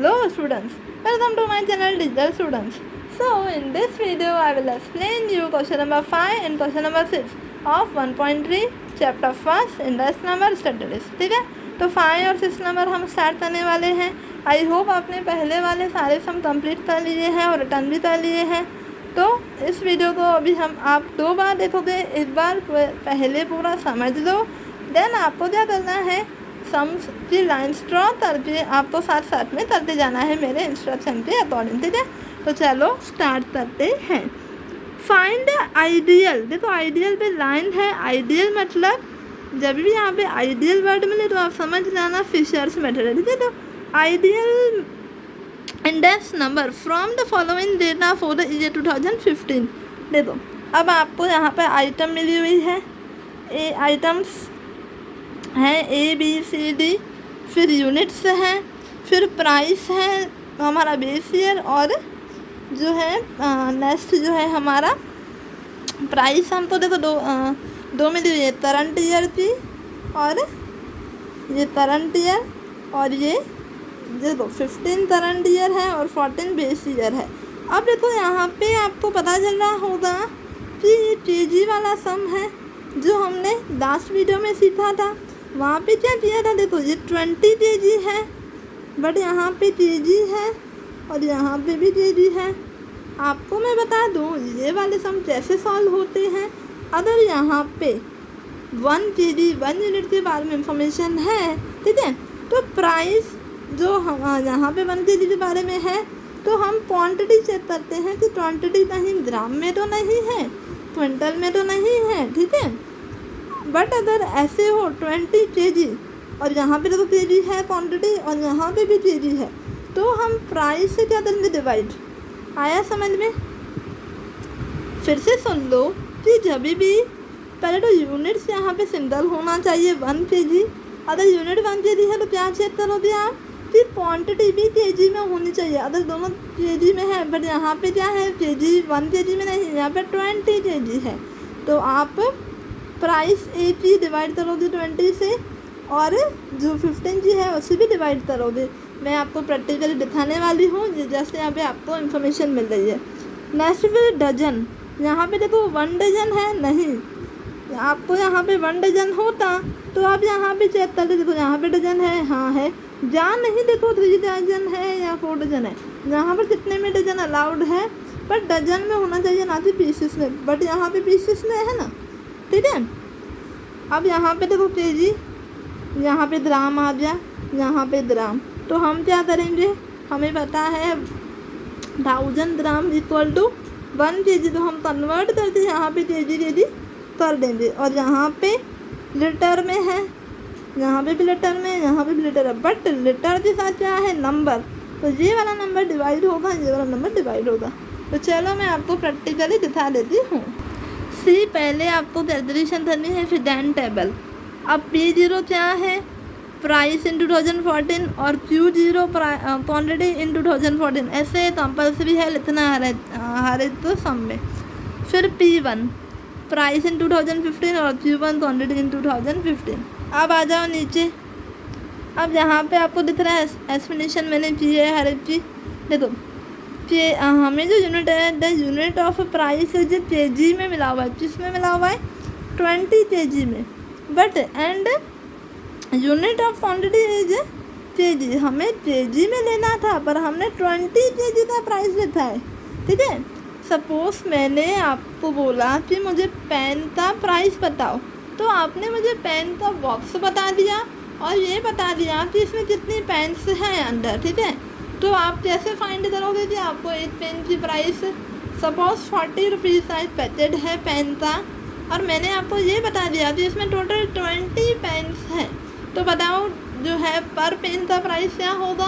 Hello students, welcome to my channel Digital Students. So in this video I will explain you question number 5 and question number 6 of 1.3 chapter 1 index number statistics. ठीक है, तो 5 और 6 number हम start करने वाले हैं. I hope आपने पहले वाले सारे सम कंप्लीट कर लिए हैं और रिटर्न भी कर लिए हैं. तो इस वीडियो को अभी आप 2 बार देखोगे. एक बार पहले पूरा समझ लो, देन आपको क्या करना है, सम्स की लाइन्स ड्रॉ करके आपको साथ साथ में करते जाना है मेरे इंस्ट्रक्शन के अकॉर्डिंग. ठीक है, तो चलो स्टार्ट करते हैं. Find ideal. देखो आइडियल पे लाइन है. आइडियल मतलब जब भी यहाँ पे आइडियल वर्ड मिले तो आप समझ जाना फिशर्स मेथड है. ठीक है, तो ideal index number from the following data for the year 2015. देखो अब आपको यहाँ पे आइटम मिली हुई है. आइटम्स हैं ABCD, फिर यूनिट्स हैं, फिर प्राइस है हमारा बेस ईयर, और जो है नेक्स्ट जो है हमारा प्राइस हमको देखो दो मिली हुई है, करंट ईयर की, और ये करंट ईयर, और ये देखो 15 करंट ईयर है और 14 बेस ईयर है. अब देखो यहाँ पे आपको पता चल रहा होगा कि ये KG वाला सम है जो हमने लास्ट वीडियो में सीखा था. वहाँ पे क्या किया था, देखो ये 20 KG है, बट यहाँ पे KG है और यहाँ पे भी KG है. आपको मैं बता दूँ ये वाले सम कैसे सॉल्व होते हैं. अगर यहाँ पे 1 KG 1 यूनिट के बारे में इंफॉर्मेशन है, ठीक है, तो प्राइस जो हम यहाँ पे 1 KG के बारे में है, तो हम क्वांटिटी चेक करते हैं कि क्वांटिटी कहीं ग्राम में तो नहीं है, क्विंटल में तो नहीं है. ठीक है, बट अगर ऐसे हो 20 KG और यहाँ पे देखो KG है क्वांटिटी और यहाँ पे भी KG है, तो हम प्राइस से क्या करेंगे, डिवाइड. आया समझ में? फिर से सुन लो कि जब भी पहले तो यूनिट्स यहाँ पे सिंगल होना चाहिए 1 KG. अगर यूनिट 1 KG है तो क्या चेक करोगे आप कि क्वांटिटी भी KG में होनी चाहिए. अगर दोनों KG में है, बट यहाँ पे क्या है, KG 1 KG में नहीं, यहाँ पे 20 KG है, तो आप प्राइस A की डिवाइड करोगे 20 से, और जो 15 की है उससे भी डिवाइड करोगे. मैं आपको प्रैक्टिकली दिखाने वाली हूँ, जैसे यहाँ पे आपको इन्फॉर्मेशन मिल रही है. नेक्स्ट फिर डजन. यहाँ पे देखो 1 डजन है नहीं, आपको यहाँ पे 1 डजन होता तो आप यहाँ पे चेक करते. देखो यहाँ पे डजन है, हाँ है, जहाँ नहीं देखो 3 डजन है या 4 डजन है. यहाँ पर कितने में डजन अलाउड है, पर डजन में होना चाहिए ना कि पीसेस में, बट यहाँ पे पीसेस में है ना. ठीक है, अब यहाँ पे देखो KG, यहाँ पे ग्राम आ गया, यहाँ पे ग्राम, तो हम क्या करेंगे, हमें पता है 1000 ग्राम इक्वल टू 1 KG, तो हम कन्वर्ट करके यहाँ पे KG कर देंगे. और यहाँ पे लीटर में है, यहाँ पे भी लीटर में, यहाँ पे भी लीटर है, बट लीटर के साथ क्या है, नंबर, तो ये वाला नंबर डिवाइड होगा, ये वाला नंबर डिवाइड होगा. तो चलो मैं आपको प्रैक्टिकली दिखा देती हूँ. सी पहले आपको कैलकुलेशन करनी है, फिर दैन टेबल. अब P0 क्या है, प्राइस इन 2014, और Q0 क्वान्टिटी इन 2014. ऐसे कंपल्सरी है लिखना हर एक सम में. फिर P1 प्राइस इन 2015 और Q1 क्वान्टिटी इन 2015. अब आ जाओ नीचे. अब यहाँ पे आपको दिख रहा है एक्सप्लेनेशन मैंने की है हर एक चीज़. देखो कि हमें जो यूनिट है, द यूनिट ऑफ प्राइस है जो KG में मिला हुआ है. किस में मिला हुआ है, 20 KG में, but and unit of quantity is KG. हमें KG में लेना था, पर हमने 20 KG का प्राइस लिखा है. ठीक है, सपोज मैंने आपको बोला कि मुझे पेन का प्राइस बताओ, तो आपने मुझे पेन का बॉक्स बता दिया और ये बता दिया कि इसमें कितनी पेन्स हैं अंदर. ठीक है, तो आप कैसे फाइंड करोगे कि आपको एक पेन की price suppose 40 rupees size packet है पेन का, और मैंने आपको ये बता दिया कि इसमें टोटल 20 पेन्स हैं, तो बताओ जो है पर पेन का प्राइस क्या होगा,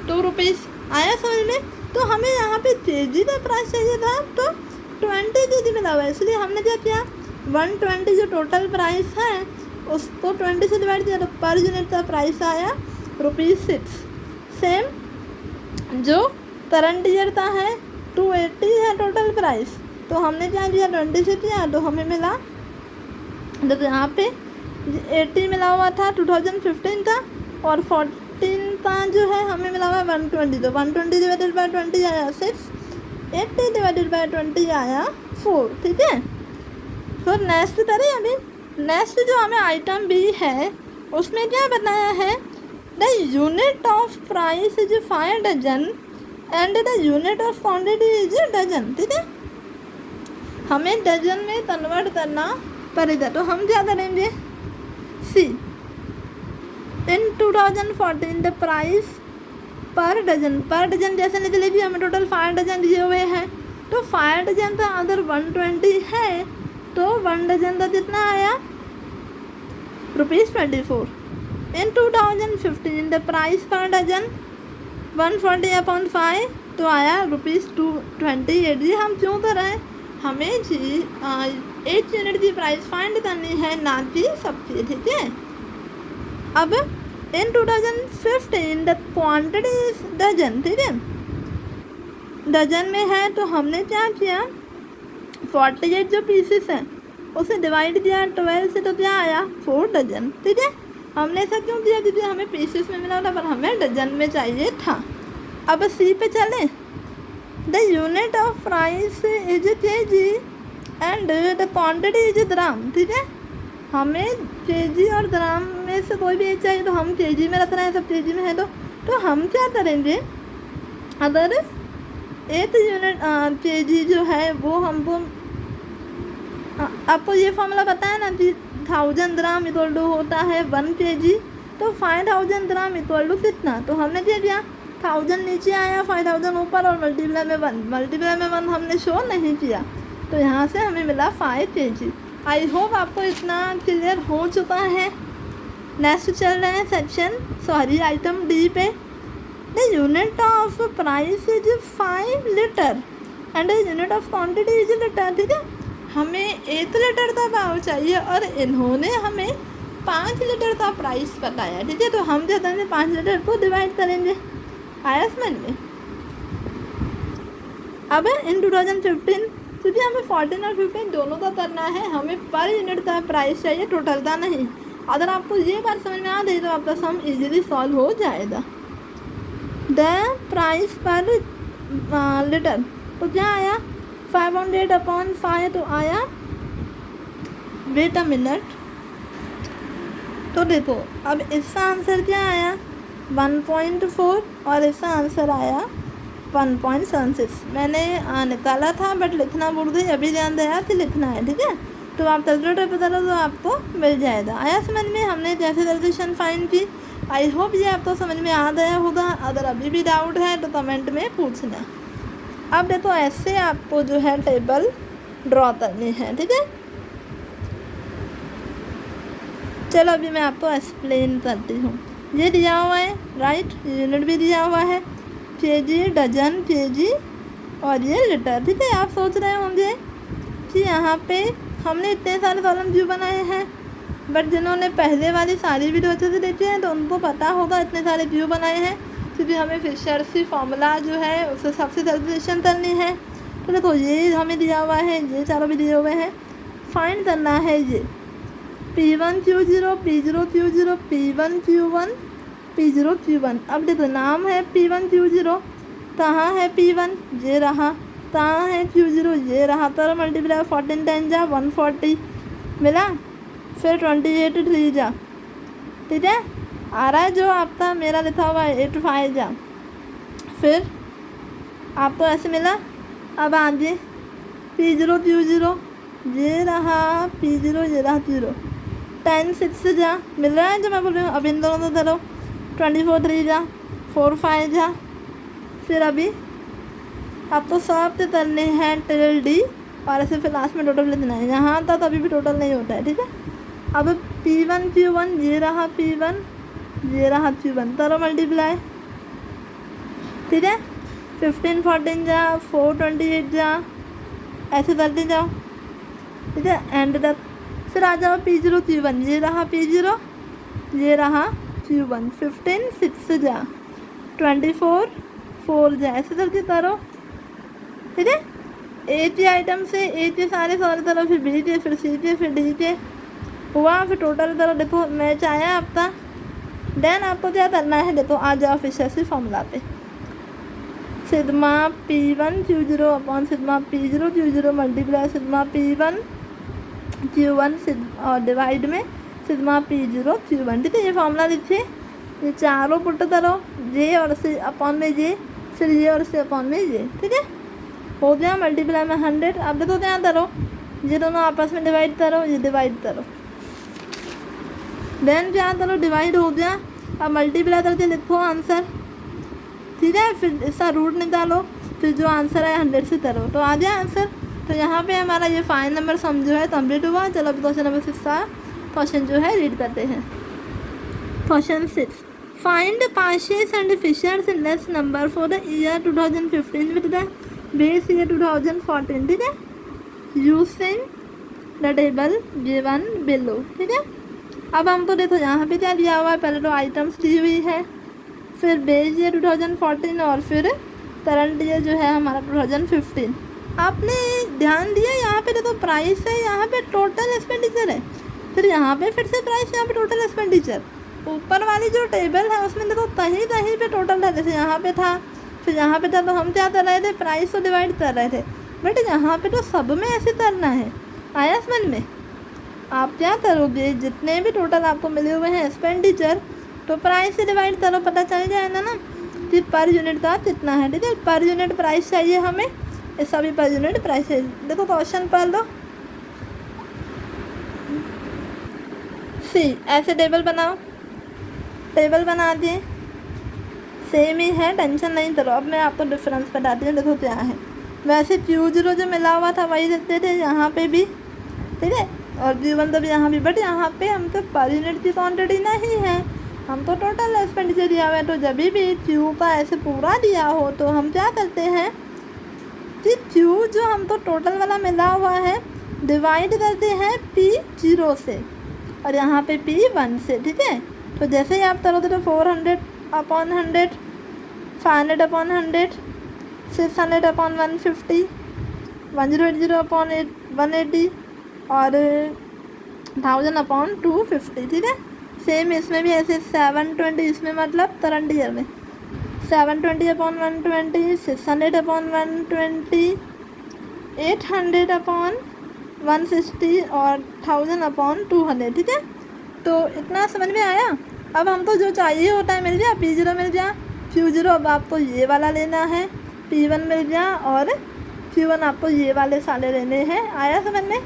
2 रुपीज़. आया समझ में? तो हमें यहाँ पे KG का प्राइस चाहिए था, तो 20 KG मिला हुआ है, इसलिए हमने क्या किया, 120 जो टोटल प्राइस है उसको 20 से डिवाइड किया, तो पर यूनिट का प्राइस आया ₹6. सेम जो करंट ईयर का है 280 है टोटल प्राइस, तो हमने क्या किया 20 से किया, तो हमें मिला, तो यहाँ पे 80 मिला हुआ था 2015 का, और 14 आपका जो है हमें मिला हुआ है 120, तो 120 डिवाइडेड बाय 20 आया 6, 80 डिवाइडेड बाय 20 आया 4, ठीक है। तो नेक्स्ट करें अभी। नेक्स्ट जो हमें आइटम बी है उसमें क्या बताया है, the unit of price is 5 dozen and the unit of quantity is dozen, ठीक है। हमें डजन में कन्वर्ट करना पड़ेगा, तो हम क्या करेंगे, सी इन 2014 द प्राइस पर डजन जैसे नहीं चलेगी, हमें टोटल 5 डजन दिए हुए हैं, तो 5 डजन था अगर 120 है तो 1 डजन का कितना आया ₹24। इन 2015 द प्राइस पर डजन 140/5 तो आया ₹228। ये हम क्यों कर रहे हैं, हमें जी एक यूनिट की प्राइस फाइंड करनी है, ना कि सबकी, ठीक है। अब इन 2015 द क्वांटिटी इज डजन, ठीक है, डजन में है, तो हमने क्या किया 48 जो पीसेस हैं उसे डिवाइड किया 12 से, तो क्या आया 4 डजन, ठीक है। हमने ऐसा क्यों किया, क्योंकि हमें पीसेस में मिला था पर हमें डजन में चाहिए था। अब सी पे चलें, the unit of price is kg and the quantity is gram, ठीक है। हमें केजी और ग्राम में से कोई भी एक चाहिए, तो हम केजी में रख रहे हैं, सब केजी में है, तो हम क्या करेंगे, अगर एक यूनिट केजी जो है वो हमको, आपको ये फॉर्मूला पता है ना कि 1000 ग्राम इक्वल टू होता है 1 kg, तो 5000 ग्राम इक्वल टू कितना, तो हमने क्या किया 1000 नीचे आया, 5000 ऊपर और मल्टीप्लाई में 1 हमने शो नहीं किया, तो यहाँ से हमें मिला 5 kg। आई होप आपको इतना क्लियर हो चुका है। नेक्स्ट चल रहे हैं सेक्शन आइटम डी पे। The unit of price is 5 litre and the unit of quantity is litre, ठीक है। हमें 1 लीटर का भाव चाहिए और इन्होंने हमें 5 लीटर का प्राइस बताया, ठीक है। तो हम जो है 5 लीटर को डिवाइड करेंगे, आया समझ में। अब इन 2015 क्योंकि हमें 14 और 15 दोनों का करना है, हमें पर यूनिट का प्राइस चाहिए, टोटल का नहीं। अगर आपको ये बात समझ में आ गई तो आपका सम इजीली सॉल्व हो जाएगा। द प्राइस पर लीटर तो क्या आया 500/5, तो आया, वेट अ मिनट, तो देखो अब इसका आंसर क्या आया 1.4 और इसका आंसर आया 1.76। मैंने निकाला था बट लिखना भूल गई, अभी ध्यान दिया कि लिखना है, ठीक है। तो आप कैलकुलेटर पे करो तो आपको मिल जाएगा। आया समझ में, हमने जैसे कैलकुलेशन फाइंड की। आई होप ये आपको समझ में आ गया होगा। अगर अभी भी डाउट है तो कमेंट में पूछना। अब देखो ऐसे आपको जो है टेबल ड्रॉ करनी है, ठीक है। चलो अभी मैं आपको एक्सप्लेन करती हूँ। ये दिया हुआ है राइट, यूनिट भी दिया हुआ है, केजी, डजन, केजी और ये लीटर, ठीक है। आप सोच रहे होंगे कि यहाँ पे हमने इतने सारे कॉलम क्यों बनाए हैं, बट जिन्होंने पहले वाली सारी वीडियो अच्छे से देखी हैं तो उनको पता होगा इतने सारे क्यों बनाए हैं, क्योंकि हमें फिशर फॉर्मूला जो है उससे सबसे कैलकुलेशन करनी है। तो देखो ये हमें दिया हुआ है, ये चारों भी दिए हुए हैं, फाइंड करना है ये P1Q0, P0Q0, P1Q1, P0Q1। अब देखो नाम है P1Q0, कहाँ है P1, ये रहा, कहाँ है Q0, ये रहा, तो मल्टीप्लाई 14 10 जा 140 मिला, फिर 28 3 जा, ठीक है। आ रहा है जो आपका मेरा लिखा हुआ है 85 जा, फिर आपको ऐसे मिला। अब आगे P0Q0, ये रहा P0, ये रहा Q0, 10 6 जा, मिल रहा है जो मैं बोल रही हूँ। अब इन दोनों को धरो, 24 3 जा, 4 5 जा, फिर अभी आपको सब करने हैं टिल डी और ऐसे फिर लास्ट में टोटल लिखना है। यहाँ तक अभी भी टोटल नहीं होता है, ठीक है। अब P1Q1, ये रहा P1, ये रहा Q1, करो मल्टीप्लाई, ठीक है। 15 14 जा, 4 28 जा, ऐसे करते जाओ, ठीक है। एंड तक फिर आ जाओ P0 Q1, ये रहा P0, ये रहा Q1, 15 6 जा, 24 4 जा, ऐसे करके करो, ठीक है। ए के आइटम से ए के सारे सॉल्व करो, फिर बी के, फिर सी के, फिर डी के, हुआ, फिर टोटल करो। देखो मैच आया आपका देन आपको क्या करना है, देखो आ जाओ फिशर्स फॉर्मूला पे। Sigma P1 Q0 upon sigma P0 Q0 multiply sigma P1 Q1 और डिवाइड में सिग्मा P0 Q1। ठीक है, ये फॉर्मूला लिखिए, ये चारों पुट करो, जे और सी अपॉन में जे, फिर ये और सी अपॉन में जे। ठीक है, हो गया मल्टीप्लाई में 100। अब देखो क्या करो, ये दोनों आपस में डिवाइड करो, ये डिवाइड करो, देन क्या करो डिवाइड हो गया। अब मल्टीप्लाई करके लिखो आंसर। ठीक है, फिर इसका रूट निकालो, फिर जो आंसर है 100 से करो तो आ जाए आंसर। तो यहाँ पे हमारा ये 5 नंबर सम जो है कंप्लीट हुआ। चलो अब क्वेश्चन नंबर 6 का क्वेश्चन जो है रीड करते हैं। Question 6, find Paasche's and Fisher's index number for the year 2015 with the base year 2014। ठीक है, using the table given below. ठीक है, अब हमको देखो यहाँ पे क्या दिया हुआ है, पहले तो आइटम्स दी हुई है, फिर बेस ईयर 2014 और फिर करंट ईयर जो है हमारा 2015। आपने ध्यान दिया यहाँ पे देखो प्राइस है, यहाँ पे टोटल एक्सपेंडिचर है, फिर यहाँ पे फिर से प्राइस, यहाँ पे टोटल एक्सपेंडिचर। ऊपर वाली जो टेबल है उसमें देखो कहीं कहीं पे टोटल था, जैसे यहाँ पे था, फिर यहाँ पे था, तो हम क्या कर रहे थे, प्राइस को डिवाइड कर रहे थे। बट यहाँ पे तो सब में ऐसे करना है। आया समझ में? आप क्या करोगे, जितने भी टोटल आपको मिले हुए हैं एक्सपेंडिचर, तो प्राइस से डिवाइड करो, पता चल जाएगा ना कि पर यूनिट का कितना है। ठीक है, पर यूनिट प्राइस चाहिए हमें, इसका भी पर यूनिट प्राइस चाहिए। देखो क्वेश्चन पढ़ लो, सी ऐसे टेबल बनाओ, टेबल बना दिए, सेम ही है, टेंशन नहीं करो। अब मैं आपको डिफरेंस बताती हूँ, देखो क्या है। वैसे Q0 जो मिला हुआ था वही रखते थे यहाँ पे भी, ठीक है, और Q1 तो भी यहाँ भी, बट यहाँ पे हम तो पर यूनिट की क्वान्टिटी नहीं है, हम तो टोटल एक्सपेंडिचर दिया हुआ है। तो जब भी Q का ऐसे पूरा दिया हो तो हम क्या करते हैं कि Q जो हम तो टोटल वाला मिला हुआ है डिवाइड करते हैं P0 से और यहाँ पे P1 से। ठीक है, तो जैसे ही आप करोगे तो 400 अपॉन 100, 500 अपॉन 100, 600 अपॉन 150, 1080 अपॉन 180 और 1000 अपॉन 250। ठीक है, सेम इसमें भी ऐसे 720, इसमें मतलब करंट ईयर में 720 अपॉन 120, 600 अपॉन 120, 800 अपॉन 160 और 1000 अपॉन 200। ठीक है, तो इतना समझ में आया। अब हमको जो चाहिए होता है मिल गया, P0 मिल गया, Q0 अब आपको ये वाला लेना है, P1 मिल गया और Q1 आपको ये वाले साले लेने हैं। आया समझ में?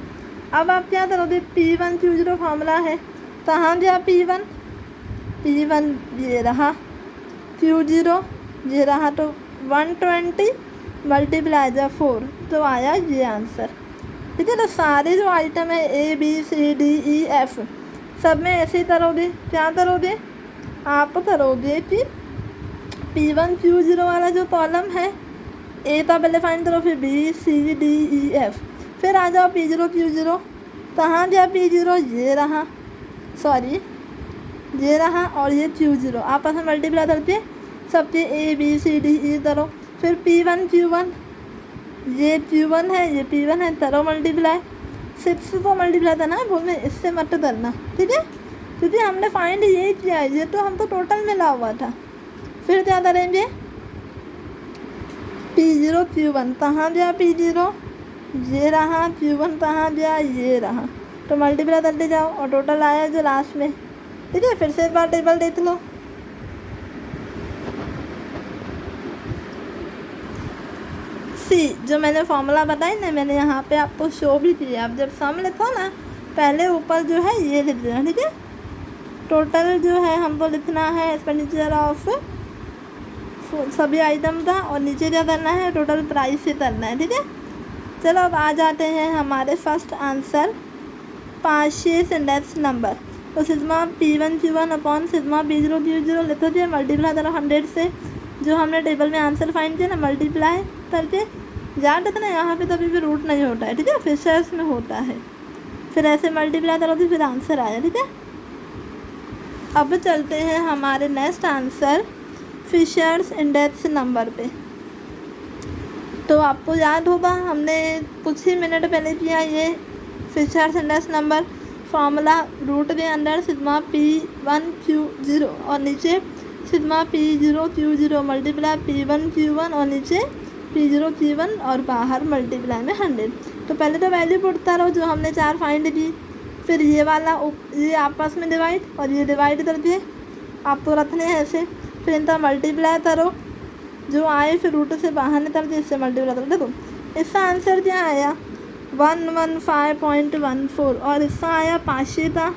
अब आप क्या करोगे, P1 Q0 फॉर्मूला है, कहाँ गया P1 ये रहा, Q0 ये रहा, तो 120 मल्टीप्लाई जा 4, तो आया ये आंसर। ठीक है, तो सारे जो आइटम है ABCDEF सब में ऐसे ही करोगे। क्या करोगे, आप करोगे कि P1 Q0 वाला जो कॉलम है A का पहले फाइंड करो, फिर BCDEF, फिर आ जाओ P0 Q0, कहाँ गया P0 ये रहा, सॉरी ये रहा, और ये Q0 आपस में मल्टीप्लाई करके सबके ABCDE करो, फिर P1 Q1, ये Q1 है ये P1 है, करो मल्टीप्लाई, 6 को मल्टीप्लाई करना है, बोल में इससे मत करना। ठीक है, क्योंकि हमने फाइंड यही किया है, ये तो हमको टोटल मिला हुआ था। फिर क्या करेंगे, P0 Q1 कहाँ गया, P0 ये रहा, Q1 कहाँ गया ये रहा, तो मल्टीप्लाई करते जाओ और टोटल आया जो लास्ट में। ठीक है, फिर से एक बार टेबल देख लो, सी जो मैंने फॉर्मूला बताई ना, मैंने यहाँ पे आपको शो भी किया। आप जब सम लिखो ना, पहले ऊपर जो है ये लिख देना। ठीक है, टोटल जो है हमको लिखना है एक्सपेंडिचर ऑफ सभी आइटम का, और नीचे क्या करना है, टोटल प्राइस से करना है। ठीक है, चलो अब आ जाते हैं हमारे फर्स्ट आंसर, पार्शियस इंडेक्स नंबर। तो sigma P1 Q1 upon sigma P0 Q0 लिखो थे, मल्टीप्लाई करो 100 से, जो हमने टेबल में आंसर फाइंड किया ना, मल्टीप्लाई करके याद रखना यहाँ पे कभी भी रूट नहीं होता है। ठीक है, फिशर्स में होता है, फिर ऐसे मल्टीप्लाई करोगे फिर आंसर आया। ठीक है, अब चलते हैं हमारे next answer Fisher's index number पे। तो आपको याद होगा हमने कुछ ही मिनट पहले किया ये Fisher's index number. Formula root के अंदर सिग्मा P1 Q0 और नीचे sigma P0 Q0 multiply P1 Q1 और नीचे P0 Q1 और बाहर मल्टीप्लाई में 100। तो पहले तो वैल्यू पुटता रहो जो हमने 4 फाइंड की, फिर ये वाला ये आपस में डिवाइड और ये डिवाइड कर दिए, आप तो रखने हैं ऐसे, फिर इनका मल्टीप्लाई करो जो आए, फिर रूट से बाहर निकल के इससे मल्टीप्लाई करो। देखो इसका आंसर क्या आया 115.14 और इसका आया पाशिता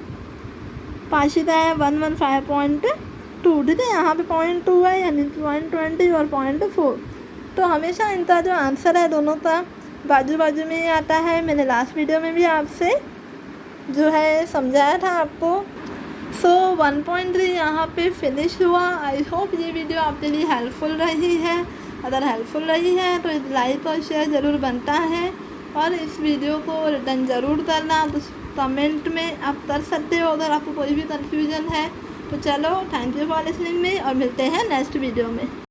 आया 115.2। ठीक है, यहाँ पे 0.2 है यानी 0.20 और 0.4। तो हमेशा इनका जो आंसर है दोनों का बाजू बाजू में ही आता है। मैंने लास्ट वीडियो में भी आपसे जो है समझाया था आपको। सो 1.3 यहाँ पे फिनिश हुआ। आई होप ये वीडियो आपके लिए हेल्पफुल रही है। अगर हेल्पफुल रही है तो लाइक और शेयर ज़रूर बनता है और इस वीडियो को रिटर्न ज़रूर करना। तो कमेंट में आप कर सकते हो अगर आपको कोई भी कन्फ्यूज़न है। तो चलो, थैंक यू फॉर लिसनिंग में और मिलते हैं नेक्स्ट वीडियो में।